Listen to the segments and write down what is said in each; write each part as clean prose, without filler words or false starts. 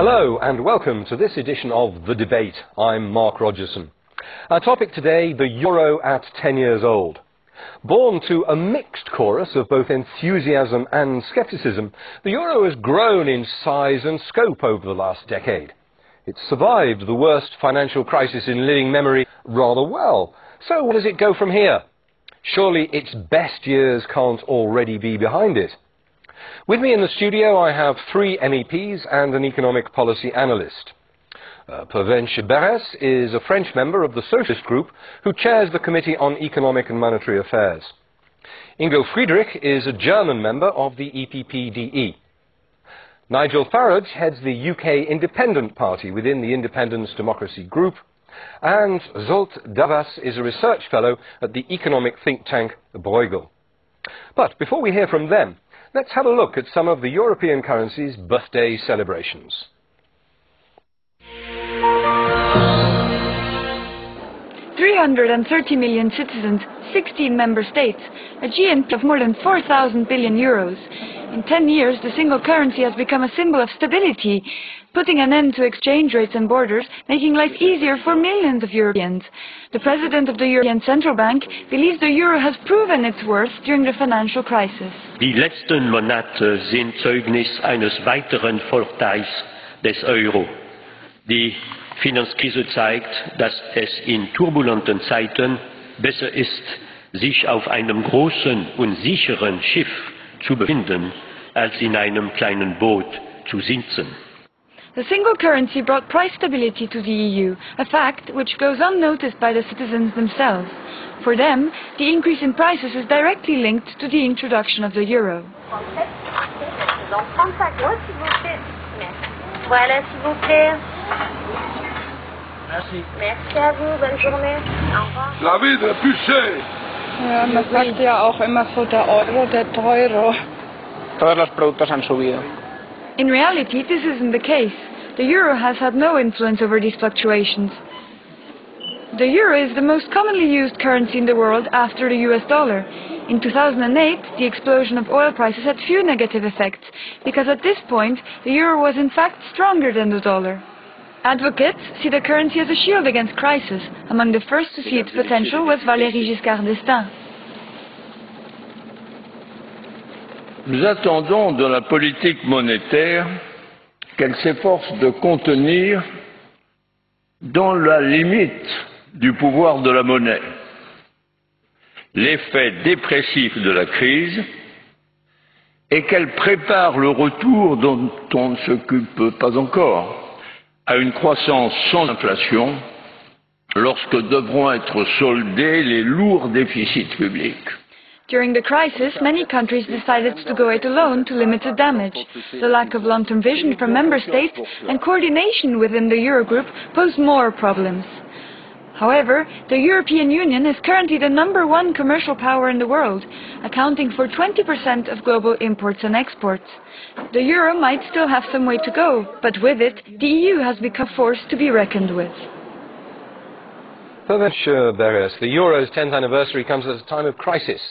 Hello and welcome to this edition of The Debate. I'm Mark Rogerson. Our topic today, the euro at 10 years old. Born to a mixed chorus of both enthusiasm and scepticism, the euro has grown in size and scope over the last decade. It's survived the worst financial crisis in living memory rather well. So where does it go from here? Surely its best years can't already be behind it. With me in the studio I have three MEPs and an economic policy analyst. Pervenche Beres is a French member of the Socialist Group who chairs the Committee on Economic and Monetary Affairs. Ingo Friedrich is a German member of the EPP-DE. Nigel Farage heads the UK Independent Party within the Independence Democracy Group. And Zsolt Davas is a research fellow at the economic think tank Bruegel. But before we hear from them, let's have a look at some of the European currency's birthday celebrations. $330 million citizens, 16 member states, a GNP of more than 4,000 billion euros. In 10 years, the single currency has become a symbol of stability, putting an end to exchange rates and borders, making life easier for millions of Europeans. The president of the European Central Bank believes the euro has proven its worth during the financial crisis. Die letzten Monate sind Zeugnis eines weiteren Vorteils des Euro. Die Finanzkrise zeigt, dass es in turbulenten Zeiten besser ist, sich auf einem großen und sicheren Schiff zu befinden, als in einem kleinen Boot zu sitzen. The single currency brought price stability to the EU, a fact which goes unnoticed by the citizens themselves. For them, the increase in prices is directly linked to the introduction of the euro. Voilà, s'il vous plaît. Merci. Merci à vous, bonne journée. Au revoir. La vida est plus chère. Ja, man sagt ja auch immer so, der Euro, der Teuro. Todos los productos han subido. In reality, this isn't the case. The euro has had no influence over these fluctuations. The euro is the most commonly used currency in the world after the US dollar. In 2008, the explosion of oil prices had few negative effects, because at this point, the euro was in fact stronger than the dollar. Advocates see the currency as a shield against crisis. Among the first to see its potential was Valéry Giscard d'Estaing. Nous attendons de la politique monétaire qu'elle s'efforce de contenir dans la limite du pouvoir de la monnaie l'effet dépressif de la crise et qu'elle prépare le retour dont on ne s'occupe pas encore à une croissance sans inflation lorsque devront être soldés les lourds déficits publics. During the crisis, many countries decided to go it alone to limit the damage. The lack of long-term vision from member states and coordination within the Eurogroup posed more problems. However, the European Union is currently the #1 commercial power in the world, accounting for 20% of global imports and exports. The euro might still have some way to go, but with it, the EU has become a force to be reckoned with. Pervenche Beres, the euro's 10th anniversary comes at a time of crisis.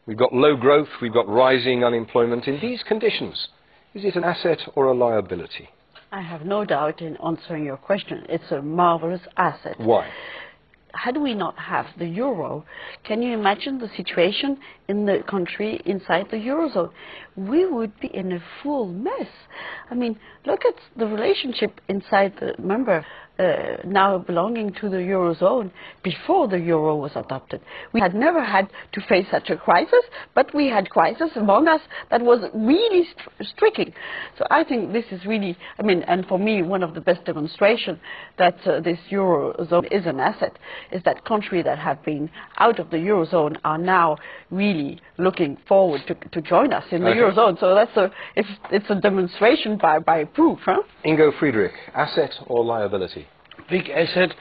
We've got low growth, we've got rising unemployment. In these conditions, is it an asset or a liability? I have no doubt in answering your question. It's a marvelous asset. Why? Had we not have the euro, can you imagine the situation in the country inside the eurozone? We would be in a full mess. I mean, look at the relationship inside the member now belonging to the eurozone before the euro was adopted. We had never had to face such a crisis, but we had crisis among us that was really striking. So I think this is really, I mean, and for me, one of the best demonstrations that this eurozone is an asset is that countries that have been out of the eurozone are now really looking forward to join us in the eurozone. So that's it's a demonstration by proof. Huh? Ingo Friedrich, asset or liability? Big asset,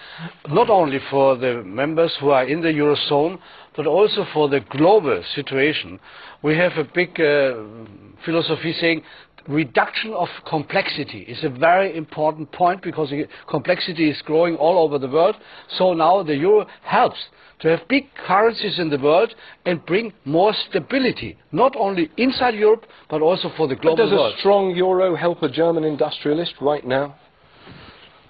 not only for the members who are in the eurozone, but also for the global situation. We have a big philosophy saying reduction of complexity is a very important point, because complexity is growing all over the world. So now the euro helps to have big currencies in the world and bring more stability, not only inside Europe, but also for the global world. Does a strong euro help a German industrialist right now?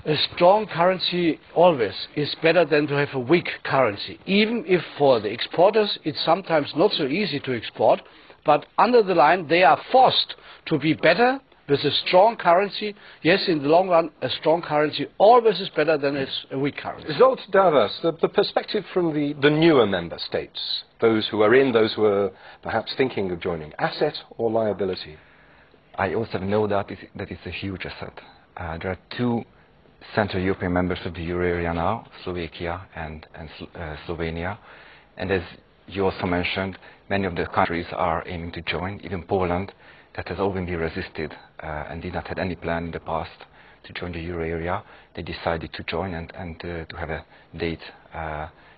A strong currency always is better than to have a weak currency, even if for the exporters it's sometimes not so easy to export, but under the line they are forced to be better with a strong currency. Yes, in the long run, a strong currency always is better than a weak currency. Zolt Davas, the perspective from the newer member states, those who are in, those who are perhaps thinking of joining, asset or liability? I also know that it's a huge asset. There are two Central European members of the euro area now, Slovakia and Slovenia. And as you also mentioned, many of the countries are aiming to join, even Poland, that has always been resisted and did not have any plan in the past to join the euro area. They decided to join and to have a date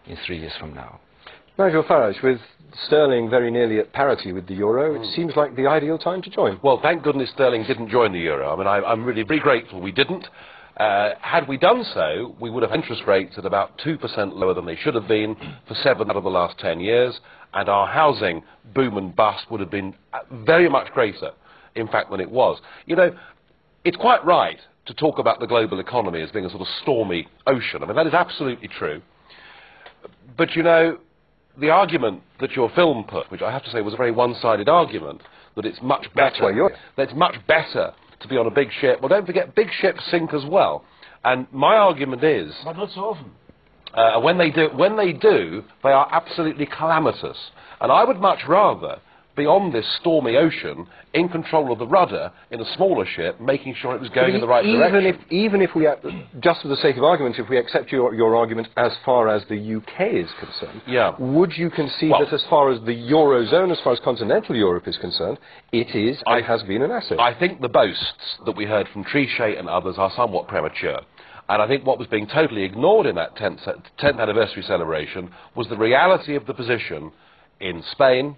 in 3 years from now. Nigel Farage, with sterling very nearly at parity with the euro, it seems like the ideal time to join. Well, thank goodness sterling didn't join the euro. I mean, I'm really very grateful we didn't. Had we done so, we would have interest rates at about 2% lower than they should have been for 7 out of the last 10 years, and our housing boom and bust would have been very much greater, in fact, than it was. You know, it's quite right to talk about the global economy as being a sort of stormy ocean. I mean, that is absolutely true. But, you know, the argument that your film put, which I have to say was a very one-sided argument, that it's much better, that it's much better to be on a big ship. Well, don't forget, big ships sink as well. And my argument is... But not so often. When they do, they are absolutely calamitous. And I would much rather be on this stormy ocean, in control of the rudder, in a smaller ship, making sure it was going in the right direction. Even if we, just for the sake of argument, if we accept your argument as far as the UK is concerned, would you concede that as far as the Eurozone, as far as continental Europe is concerned, it is and has been an asset? I think the boasts that we heard from Trichet and others are somewhat premature. And I think what was being totally ignored in that 10th anniversary celebration was the reality of the position in Spain,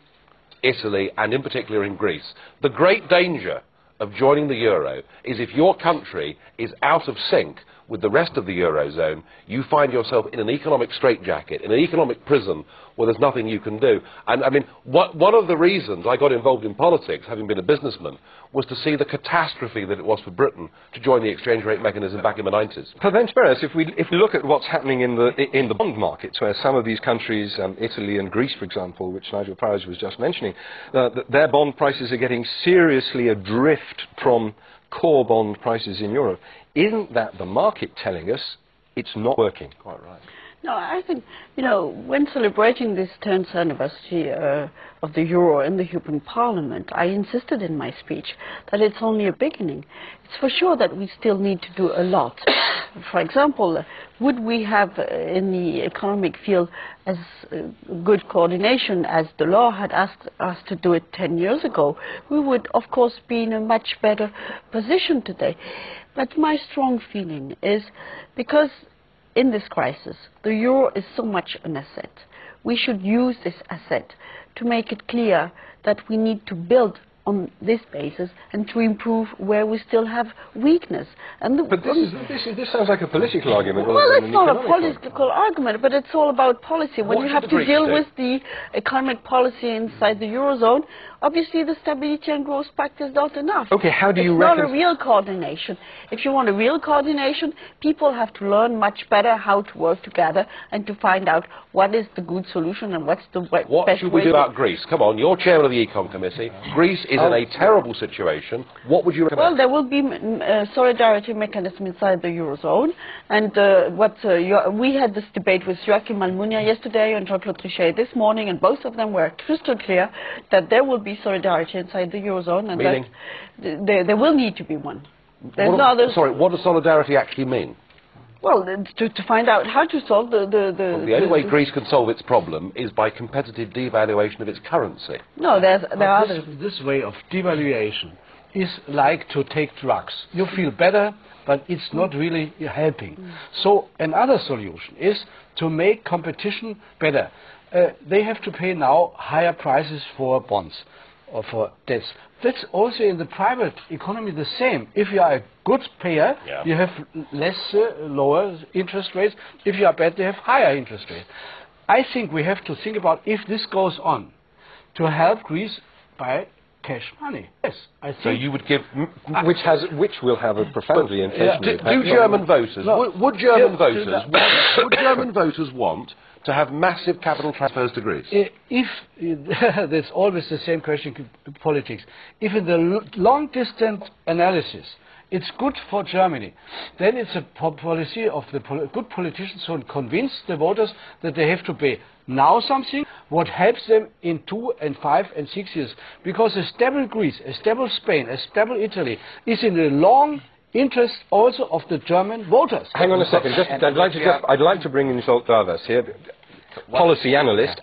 Italy, and in particular in Greece. The great danger of joining the euro is if your country is out of sync with the rest of the eurozone, you find yourself in an economic straitjacket, in an economic prison where there's nothing you can do. And I mean, one of the reasons I got involved in politics, having been a businessman, was to see the catastrophe that it was for Britain to join the exchange rate mechanism back in the 90s. Pervenche Beres, if we look at what's happening in the bond markets, where some of these countries, Italy and Greece, for example, which Nigel Farage was just mentioning, their bond prices are getting seriously adrift from core bond prices in Europe. Isn't that the market telling us it's not working? Quite right. No, I think, you know, when celebrating this 10th anniversary of the euro in the European Parliament, I insisted in my speech that it's only a beginning. It's for sure that we still need to do a lot. For example, would we have in the economic field as good coordination as the law had asked us to do it 10 years ago? We would, of course, be in a much better position today. But my strong feeling is, because in this crisis, the euro is so much an asset, we should use this asset to make it clear that we need to build on this basis and to improve where we still have weakness. And but this sounds like a political argument. Well, it's not a political argument, but it's all about policy. When you have to deal with the economic policy inside the Eurozone, obviously the Stability and Growth Pact is not enough. Okay, how do you It's not a real coordination. If you want a real coordination, people have to learn much better how to work together and to find out what is the good solution and what's the best way. What should we do about Greece? Come on, you're chairman of the Econ Committee. Greece is in a terrible situation. What would you recommend? Well, there will be a solidarity mechanism inside the Eurozone. And we had this debate with Joachim Almunia yesterday and Jean-Claude Trichet this morning, and both of them were crystal clear that there will be solidarity inside the Eurozone, and meaning? That there will need to be one. Sorry, what does solidarity actually mean? Well, to find out how to solve the only way Greece can solve its problem is by competitive devaluation of its currency. No, there are others. This way of devaluation is like to take drugs. You feel better, but it's not really helping. So another solution is to make competition better. They have to pay now higher prices for bonds. for debts. That's also in the private economy the same. If you are a good payer, you have lower interest rates. If you are bad, you have higher interest rates. I think we have to think about if this goes on, to help Greece by cash money. Yes, I think. So you would give, which will have a profoundly inflationary impact. do German voters, would German German voters want to have massive capital transfers to Greece? If that's always the same question in politics. If in the long distance analysis it's good for Germany, then it's a policy of the good politicians who convince the voters that they have to pay now something what helps them in 2 and 5 and 6 years. Because a stable Greece, a stable Spain, a stable Italy is in the long interest also of the German voters. Hang on a second. I'd like to bring in Zsolt Távás here, policy analyst.